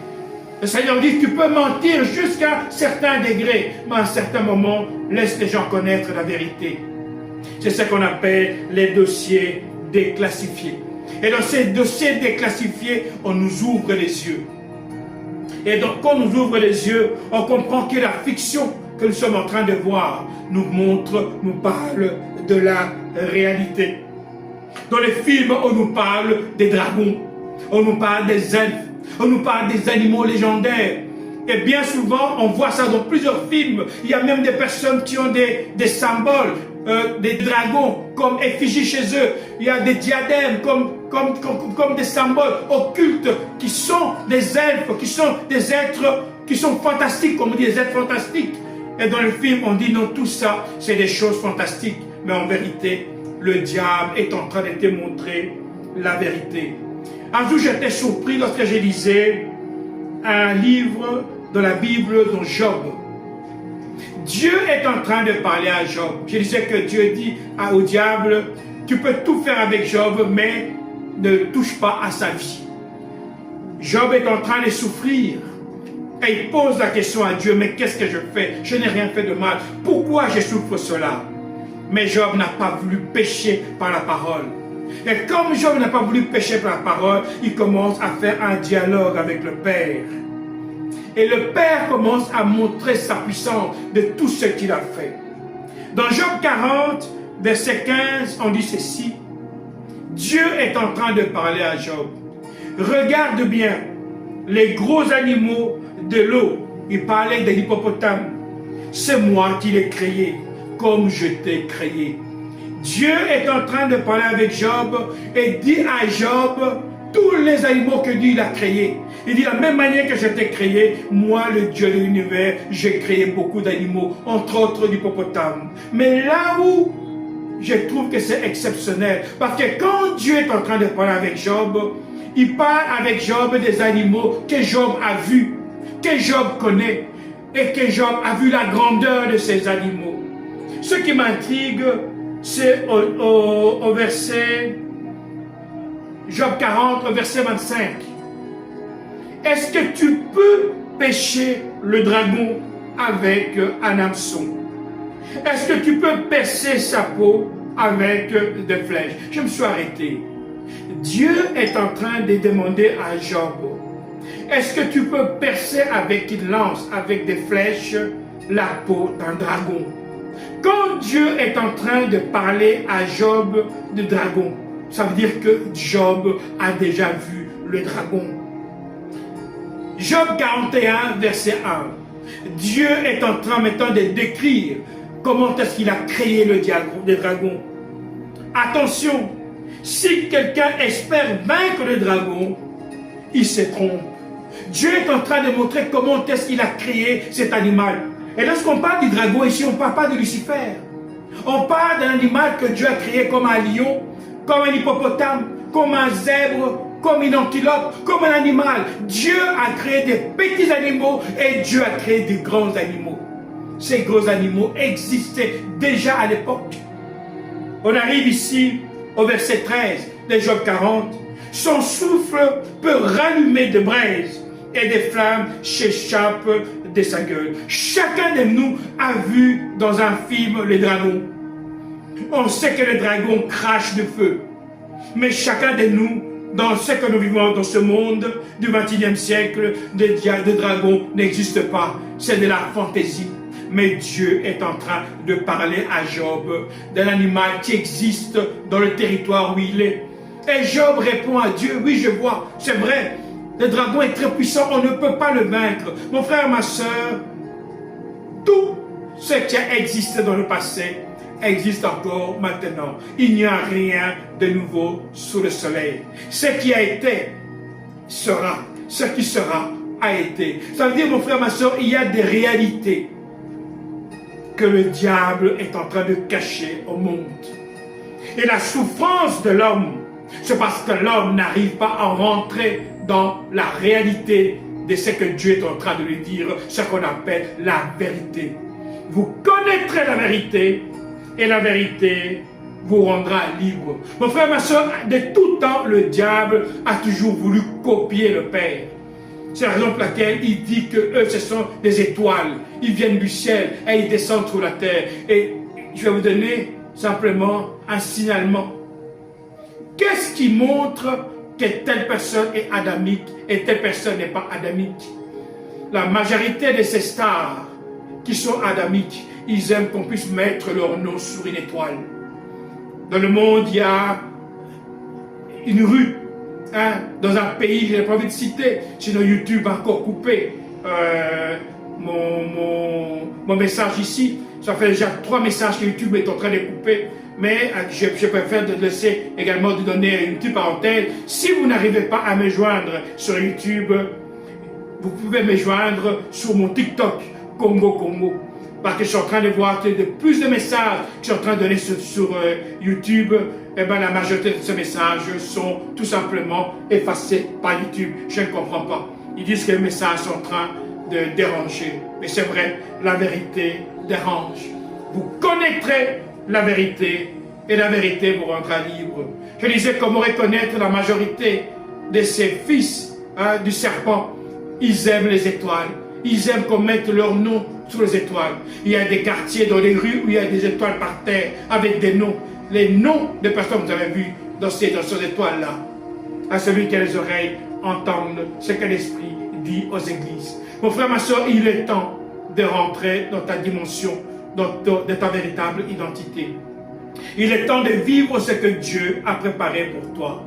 Speaker 1: Le Seigneur dit, tu peux mentir jusqu'à certains degrés, mais à un certain moment, laisse les gens connaître la vérité. C'est ce qu'on appelle les dossiers déclassifiés. Et dans ces dossiers déclassifiés, on nous ouvre les yeux. Et donc, quand on nous ouvre les yeux, on comprend que la fiction que nous sommes en train de voir nous montre, nous parle de la réalité. Dans les films, on nous parle des dragons, on nous parle des elfes, on nous parle des animaux légendaires. Et bien souvent, on voit ça dans plusieurs films. Il y a même des personnes qui ont des symboles, des dragons comme effigie chez eux. Il y a des diadèmes comme des symboles occultes qui sont des elfes, qui sont des êtres qui sont fantastiques, comme on dit, des êtres fantastiques. Et dans le film, on dit non, tout ça, c'est des choses fantastiques. Mais en vérité, le diable est en train de te montrer la vérité. Un jour, j'étais surpris lorsque je lisais un livre de la Bible dont Job. Dieu est en train de parler à Job. Je disais que Dieu dit au diable, tu peux tout faire avec Job, mais ne touche pas à sa vie. Job est en train de souffrir. Et il pose la question à Dieu, mais qu'est-ce que je fais? Je n'ai rien fait de mal. Pourquoi je souffre cela? Mais Job n'a pas voulu pécher par la parole. Et comme Job n'a pas voulu pécher par la parole, il commence à faire un dialogue avec le Père. Et le Père commence à montrer sa puissance de tout ce qu'il a fait. Dans Job 40, verset 15, on dit ceci. Dieu est en train de parler à Job. Regarde bien les gros animaux de l'eau. Il parlait de l'hippopotame. C'est moi qui l'ai créé, comme je t'ai créé. Dieu est en train de parler avec Job et dit à Job tous les animaux que Dieu a créés. Il dit, de la même manière que je t'ai créé, moi, le Dieu de l'univers, j'ai créé beaucoup d'animaux, entre autres l'hippopotame. Mais là où je trouve que c'est exceptionnel, parce que quand Dieu est en train de parler avec Job, il parle avec Job des animaux que Job a vus, que Job connaît, et que Job a vu la grandeur de ces animaux. Ce qui m'intrigue, c'est au verset Job 40, verset 25. Est-ce que tu peux pêcher le dragon avec un hameçon? Est-ce que tu peux percer sa peau avec des flèches? Je me suis arrêté. Dieu est en train de demander à Job, est-ce que tu peux percer avec une lance, avec des flèches, la peau d'un dragon? Quand Dieu est en train de parler à Job de dragon, ça veut dire que Job a déjà vu le dragon. Job 41, verset 1. Dieu est en train maintenant de décrire comment est-ce qu'il a créé le dragon. Attention, si quelqu'un espère vaincre le dragon, il se trompe. Dieu est en train de montrer comment est-ce qu'il a créé cet animal. Et lorsqu'on parle du dragon ici, on ne parle pas de Lucifer. On parle d'un animal que Dieu a créé comme un lion, comme un hippopotame, comme un zèbre, comme une antilope, comme un animal. Dieu a créé des petits animaux et Dieu a créé des grands animaux. Ces gros animaux existaient déjà à l'époque. On arrive ici au verset 13 de Job 40. Son souffle peut rallumer de braises et des flammes s'échappent de sa gueule. Chacun de nous a vu dans un film le dragon. On sait que le dragon crache du feu. Mais chacun de nous, dans ce que nous vivons dans ce monde du XXIe siècle, de dragon n'existe pas. C'est de la fantaisie. Mais Dieu est en train de parler à Job d'un animal qui existe dans le territoire où il est. Et Job répond à Dieu, oui je vois, c'est vrai, le dragon est très puissant, on ne peut pas le vaincre. Mon frère, ma soeur, tout ce qui a existé dans le passé existe encore maintenant. Il n'y a rien de nouveau sous le soleil. Ce qui a été sera, ce qui sera a été. Ça veut dire, mon frère, ma soeur, il y a des réalités que le diable est en train de cacher au monde. Et la souffrance de l'homme, c'est parce que l'homme n'arrive pas à rentrer dans la réalité de ce que Dieu est en train de lui dire, ce qu'on appelle la vérité. Vous connaîtrez la vérité et la vérité vous rendra libre. Mon frère, ma soeur, de tout temps, le diable a toujours voulu copier le Père. C'est la raison pour laquelle il dit que eux, ce sont des étoiles. Ils viennent du ciel et ils descendent sur la terre. Et je vais vous donner simplement un signalement. Qu'est-ce qui montre que telle personne est adamique et telle personne n'est pas adamique? La majorité de ces stars qui sont adamiques, ils aiment qu'on puisse mettre leur nom sur une étoile. Dans le monde, il y a une rue. Dans un pays, je n'ai pas envie de citer, sinon YouTube va encore couper mon message ici. Ça fait déjà 3 messages que YouTube est en train de couper. Mais je préfère de laisser également de donner une petite parenthèse. Si vous n'arrivez pas à me joindre sur YouTube, vous pouvez me joindre sur mon TikTok, Congo. Parce que je suis en train de voir que de plus de messages que je suis en train de donner sur YouTube, eh bien, la majorité de ces messages sont tout simplement effacés par YouTube. Je ne comprends pas. Ils disent que les messages sont en train de déranger. Mais c'est vrai, la vérité dérange. Vous connaîtrez la vérité et la vérité vous rendra libre. Je disais comment reconnaître la majorité de ces fils du serpent. Ils aiment les étoiles. Ils aiment qu'on mette leur nom sur les étoiles. Il y a des quartiers dans les rues où il y a des étoiles par terre avec des noms. Les noms des personnes que vous avez vues dans ces étoiles-là. À celui qui a les oreilles entendre ce que l'Esprit dit aux églises. Mon frère, ma soeur, il est temps de rentrer dans ta dimension, de ta véritable identité. Il est temps de vivre ce que Dieu a préparé pour toi.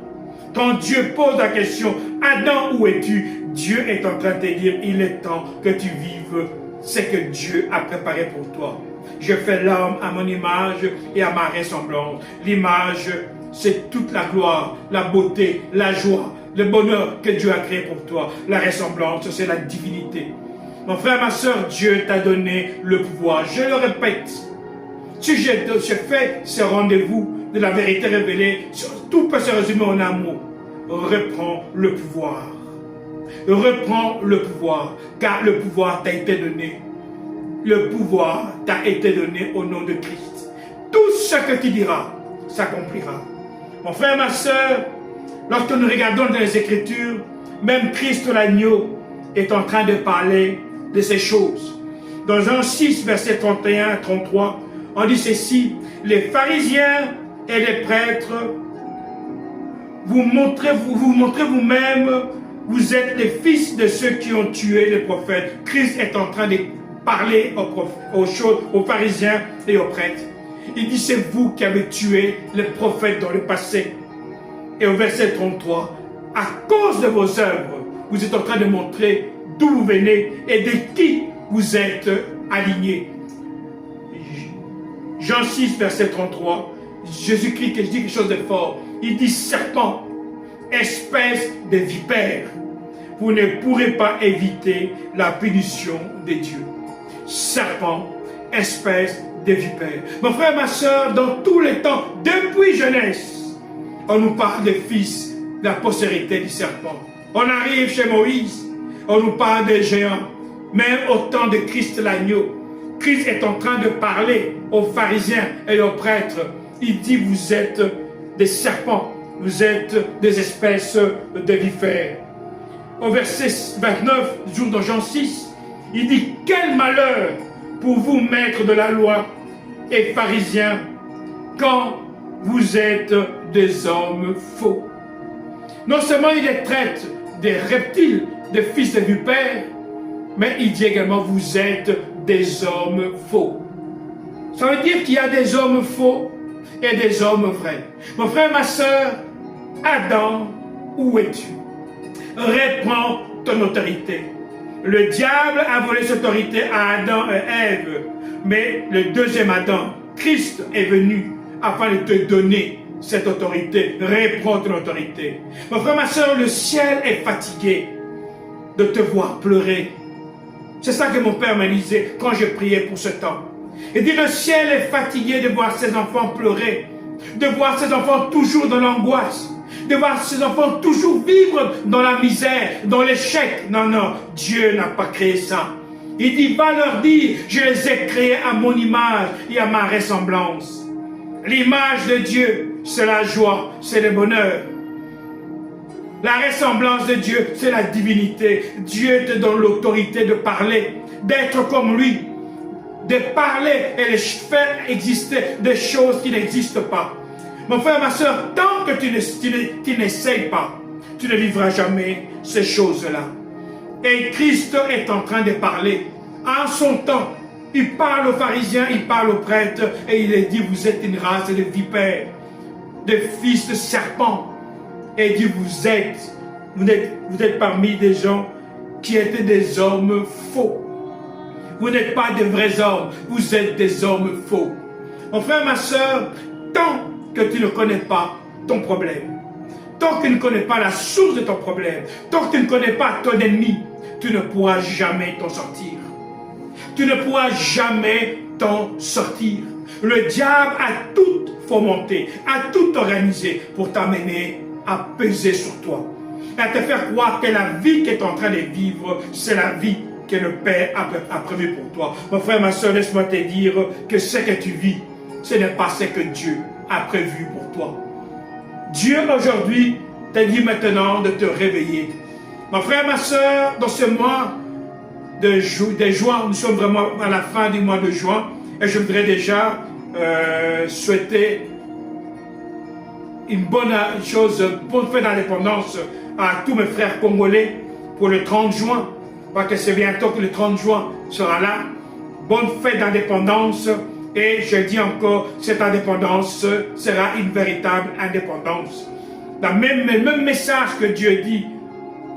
Speaker 1: Quand Dieu pose la question, Adam, où es-tu? Dieu est en train de te dire, il est temps que tu vives ce que Dieu a préparé pour toi. Je fais l'homme à mon image et à ma ressemblance. L'image, c'est toute la gloire, la beauté, la joie, le bonheur que Dieu a créé pour toi. La ressemblance, c'est la divinité. Mon frère, ma soeur, Dieu t'a donné le pouvoir. Je le répète. Si je fais ce rendez-vous de la vérité révélée, tout peut se résumer en un mot. Reprends le pouvoir. Reprends le pouvoir, car le pouvoir t'a été donné. Le pouvoir t'a été donné au nom de Christ. Tout ce que tu diras s'accomplira. Mon frère, ma soeur, lorsque nous regardons dans les Écritures, même Christ l'agneau est en train de parler de ces choses. Dans Jean 6, verset 31 à 33, on dit ceci: les pharisiens et les prêtres vous montrez vous-même, vous êtes les fils de ceux qui ont tué les prophètes. Christ est en train de parler aux pharisiens et aux prêtres. Il dit, c'est vous qui avez tué les prophètes dans le passé. Et au verset 33, à cause de vos œuvres, vous êtes en train de montrer d'où vous venez et de qui vous êtes alignés. Jean 6, verset 33, Jésus-Christ dit quelque chose de fort. Il dit, serpent, espèce de vipère, vous ne pourrez pas éviter la punition de Dieu. Serpent, espèce de vipère. Mon frère, ma soeur, dans tous les temps, depuis jeunesse, on nous parle des fils de la postérité du serpent. On arrive chez Moïse, on nous parle des géants. Même au temps de Christ l'agneau, Christ est en train de parler aux pharisiens et aux prêtres. Il dit, vous êtes des serpents, vous êtes des espèces de vipères. Au verset 29, toujours dans Jean 6, il dit, quel malheur pour vous, maîtres de la loi et pharisiens, quand vous êtes des hommes faux. Non seulement il les traite des reptiles, des fils de vipères, mais il dit également, vous êtes des hommes faux. Ça veut dire qu'il y a des hommes faux et des hommes vrais. Mon frère, ma soeur, Adam, où es-tu? Reprends ton autorité. Le diable a volé cette autorité à Adam et Ève, mais le deuxième Adam, Christ, est venu afin de te donner cette autorité. Reprends ton autorité. Mon frère, ma soeur, le ciel est fatigué de te voir pleurer. C'est ça que mon père m'a disait quand je priais pour ce temps. Il dit, le ciel est fatigué de voir ses enfants pleurer, de voir ses enfants toujours dans l'angoisse, de voir ses enfants toujours vivre dans la misère, dans l'échec. Non, non, Dieu n'a pas créé ça. Il dit, va leur dire, je les ai créés à mon image et à ma ressemblance. L'image de Dieu, c'est la joie, c'est le bonheur. La ressemblance de Dieu, c'est la divinité. Dieu te donne l'autorité de parler, d'être comme lui, de parler et de faire exister des choses qui n'existent pas. Mon frère, ma soeur, tant que tu n'essayes pas, tu ne vivras jamais ces choses-là. Et Christ est en train de parler. En son temps, il parle aux pharisiens, il parle aux prêtres, et il les dit, vous êtes une race de vipères, de fils de serpents. Et il dit, vous êtes parmi des gens qui étaient des hommes faux. Vous n'êtes pas des vrais hommes, vous êtes des hommes faux. Mon frère, ma soeur, tant que tu ne connais pas ton problème, tant que tu ne connais pas la source de ton problème, tant que tu ne connais pas ton ennemi, tu ne pourras jamais t'en sortir. Tu ne pourras jamais t'en sortir. Le diable a tout fomenté, a tout organisé pour t'amener à peser sur toi, à te faire croire que la vie que tu es en train de vivre, c'est la vie que le Père a prévu pour toi. Mon frère, ma soeur, laisse-moi te dire que ce que tu vis, ce n'est pas ce que Dieu a prévu pour toi. Dieu aujourd'hui t'a dit maintenant de te réveiller. Mon frère, ma soeur, dans ce mois de juin, nous sommes vraiment à la fin du mois de juin, et je voudrais déjà souhaiter une bonne fête d'indépendance à tous mes frères congolais pour le 30 juin, parce que c'est bientôt que le 30 juin sera là. Bonne fête d'indépendance, et je dis encore, cette indépendance sera une véritable indépendance. Le même message que Dieu dit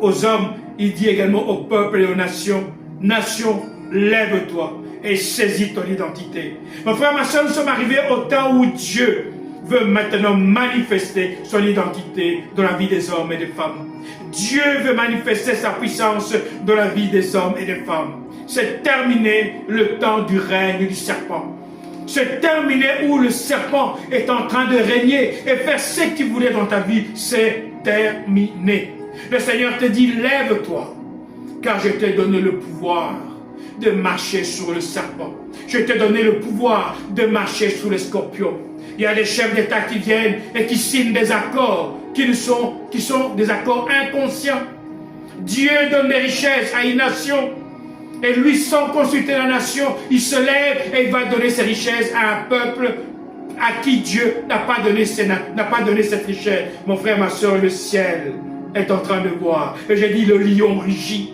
Speaker 1: aux hommes, il dit également au peuple et aux nations, nation, lève-toi et saisis ton identité. Mon frère, ma soeur, nous sommes arrivés au temps où Dieu veut maintenant manifester son identité dans la vie des hommes et des femmes. Dieu veut manifester sa puissance dans la vie des hommes et des femmes. C'est terminé le temps du règne du serpent. C'est terminé où le serpent est en train de régner et faire ce qu'il voulait dans ta vie. C'est terminé. Le Seigneur te dit, lève-toi, car je t'ai donné le pouvoir de marcher sur le serpent. Je t'ai donné le pouvoir de marcher sur les scorpions. Il y a des chefs d'État qui viennent et qui signent des accords qui sont des accords inconscients. Dieu donne des richesses à une nation et lui, sans consulter la nation, il se lève et il va donner ses richesses à un peuple à qui Dieu n'a pas donné cette richesse. Mon frère, ma soeur, le ciel est en train de voir. Et j'ai dit, le lion rugit.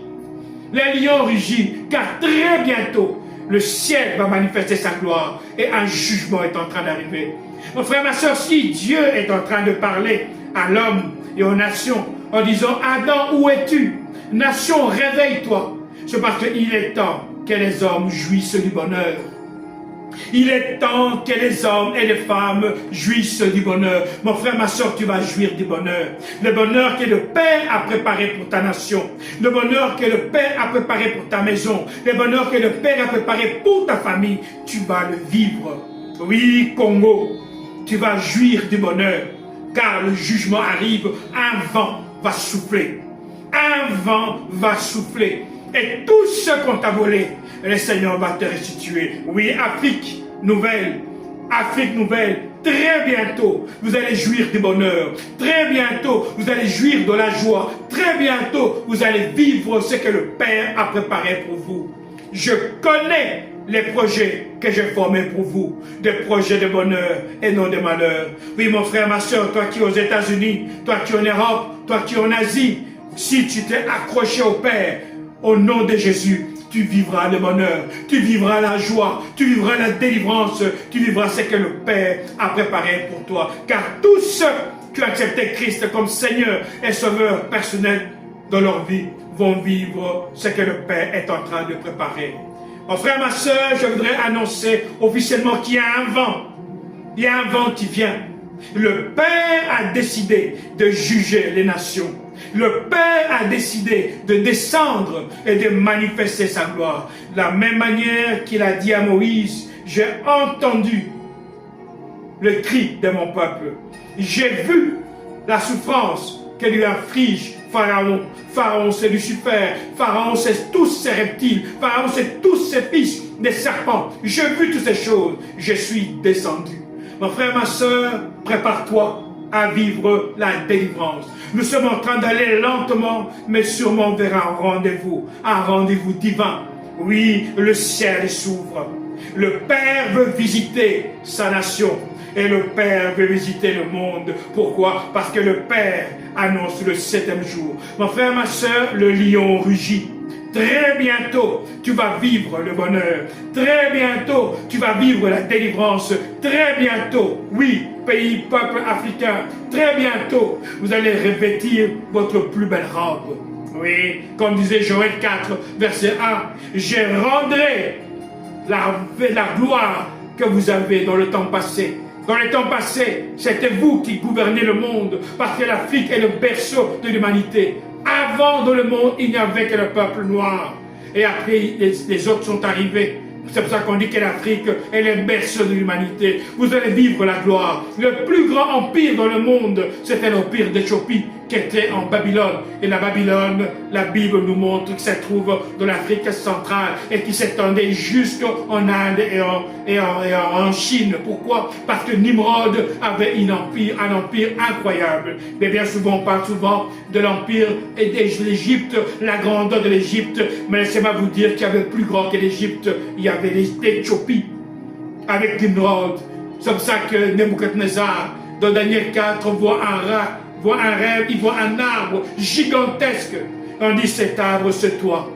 Speaker 1: Le lion rugit, car très bientôt, le ciel va manifester sa gloire et un jugement est en train d'arriver. Mon frère, ma soeur, si Dieu est en train de parler à l'homme et aux nations en disant, Adam, où es-tu? Nation, réveille-toi. C'est parce qu'il est temps que les hommes jouissent du bonheur. Il est temps que les hommes et les femmes jouissent du bonheur. Mon frère, ma soeur, tu vas jouir du bonheur. Le bonheur que le Père a préparé pour ta nation. Le bonheur que le Père a préparé pour ta maison. Le bonheur que le Père a préparé pour ta famille. Tu vas le vivre. Oui, Congo, tu vas jouir du bonheur. Car le jugement arrive, un vent va souffler. Un vent va souffler. Et tout ce qu'on t'a volé, le Seigneur va te restituer. Oui, Afrique nouvelle, très bientôt, vous allez jouir du bonheur. Très bientôt, vous allez jouir de la joie. Très bientôt, vous allez vivre ce que le Père a préparé pour vous. Je connais les projets que j'ai formés pour vous, des projets de bonheur et non de malheur. Oui, mon frère, ma soeur, toi qui es aux États-Unis, toi qui es en Europe, toi qui es en Asie, si tu t'es accroché au Père, au nom de Jésus, tu vivras le bonheur, tu vivras la joie, tu vivras la délivrance, tu vivras ce que le Père a préparé pour toi. Car tous ceux qui ont accepté Christ comme Seigneur et Sauveur personnel dans leur vie vont vivre ce que le Père est en train de préparer. Mon frère, ma soeur, je voudrais annoncer officiellement qu'il y a un vent. Il y a un vent qui vient. Le Père a décidé de juger les nations. Le Père a décidé de descendre et de manifester sa gloire. De la même manière qu'il a dit à Moïse, j'ai entendu le cri de mon peuple. J'ai vu la souffrance que lui inflige Pharaon. Pharaon, c'est Lucifer. Pharaon, c'est tous ces reptiles. Pharaon, c'est tous ces fils des serpents. J'ai vu toutes ces choses. Je suis descendu. Mon frère, ma soeur, prépare-toi à vivre la délivrance. Nous sommes en train d'aller lentement, mais sûrement vers un rendez-vous divin. Oui, le ciel s'ouvre. Le Père veut visiter sa nation. Et le Père veut visiter le monde. Pourquoi? Parce que le Père annonce le 7e jour. Mon frère, ma soeur, le lion rugit. Très bientôt, tu vas vivre le bonheur. Très bientôt, tu vas vivre la délivrance. Très bientôt, oui, pays, peuple africain, très bientôt, vous allez revêtir votre plus belle robe. Oui, comme disait Joël 4, verset 1, je rendrai la gloire que vous avez dans le temps passé. Dans le temps passé, c'était vous qui gouvernez le monde, parce que l'Afrique est le berceau de l'humanité. Avant, dans le monde, il n'y avait que le peuple noir. Et après, les autres sont arrivés. C'est pour ça qu'on dit que l'Afrique est le berceau de l'humanité. Vous allez vivre la gloire. Le plus grand empire dans le monde, c'était l'empire d'Éthiopie, qui était en Babylone. Et la Babylone, la Bible nous montre que ça se trouve dans l'Afrique centrale et qui s'étendait jusqu'en Inde et en Chine. Pourquoi? Parce que Nimrod avait un empire incroyable. Mais bien souvent, on parle souvent de l'empire et de l'Égypte, la grandeur de l'Égypte. Mais laissez-moi vous dire qu'il y avait plus grand que l'Égypte. Il y avait l'Éthiopie avec Nimrod. C'est pour ça que Nebuchadnezzar, dans Daniel 4, voit un rêve, il voit un arbre gigantesque. On dit cet arbre c'est toi.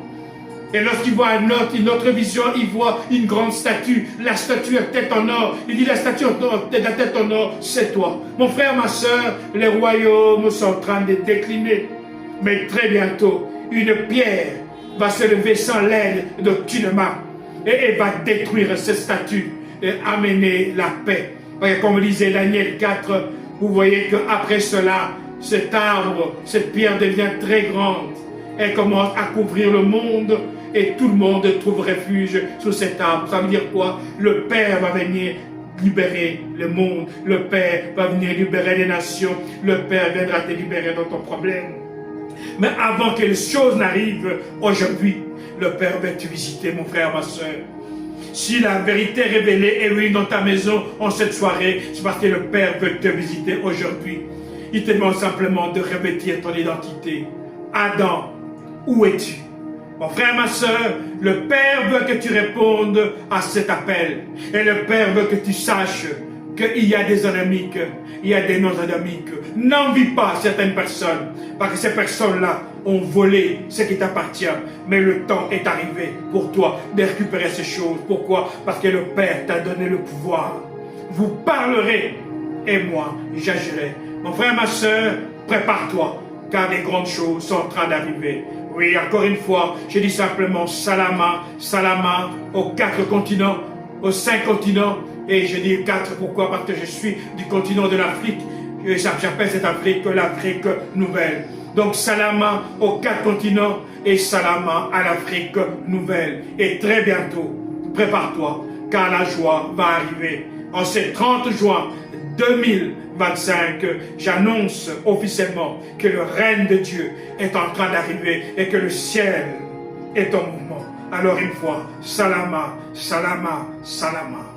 Speaker 1: Et lorsqu'il voit une autre vision, il voit une grande statue. La statue à tête en or. Il dit la statue à tête en or, c'est toi. Mon frère, ma soeur, les royaumes sont en train de décliner. Mais très bientôt, une pierre va se lever sans l'aide d'aucune main. Et elle va détruire cette statue et amener la paix. Et comme disait Daniel 4, vous voyez qu'après cela, cet arbre, cette pierre devient très grande. Elle commence à couvrir le monde et tout le monde trouve refuge sous cet arbre. Ça veut dire quoi? Le Père va venir libérer le monde. Le Père va venir libérer les nations. Le Père viendra te libérer dans ton problème. Mais avant que les choses n'arrivent aujourd'hui, le Père va te visiter, mon frère, ma soeur. Si la vérité révélée est venue dans ta maison en cette soirée, c'est parce que le Père veut te visiter aujourd'hui. Il te demande simplement de revêtir ton identité. Adam, où es-tu? Mon frère, ma soeur, le Père veut que tu répondes à cet appel. Et le Père veut que tu saches qu'il y a des ennemis, qu'il y a des non-ennemis. N'envie pas certaines personnes, parce que ces personnes-là ont volé ce qui t'appartient. Mais le temps est arrivé pour toi de récupérer ces choses. Pourquoi? Parce que le Père t'a donné le pouvoir. Vous parlerez et moi, j'agirai. Mon frère, ma soeur, prépare-toi, car des grandes choses sont en train d'arriver. Oui, encore une fois, je dis simplement salama, salama aux 4 continents, aux 5 continents. Et je dis 4, pourquoi? Parce que je suis du continent de l'Afrique. J'appelle cette Afrique l'Afrique nouvelle. Donc salama aux 4 continents et salama à l'Afrique nouvelle. Et très bientôt, prépare-toi, car la joie va arriver. En ce 30 juin 2025, j'annonce officiellement que le règne de Dieu est en train d'arriver et que le ciel est en mouvement. Alors une fois, salama, salama, salama.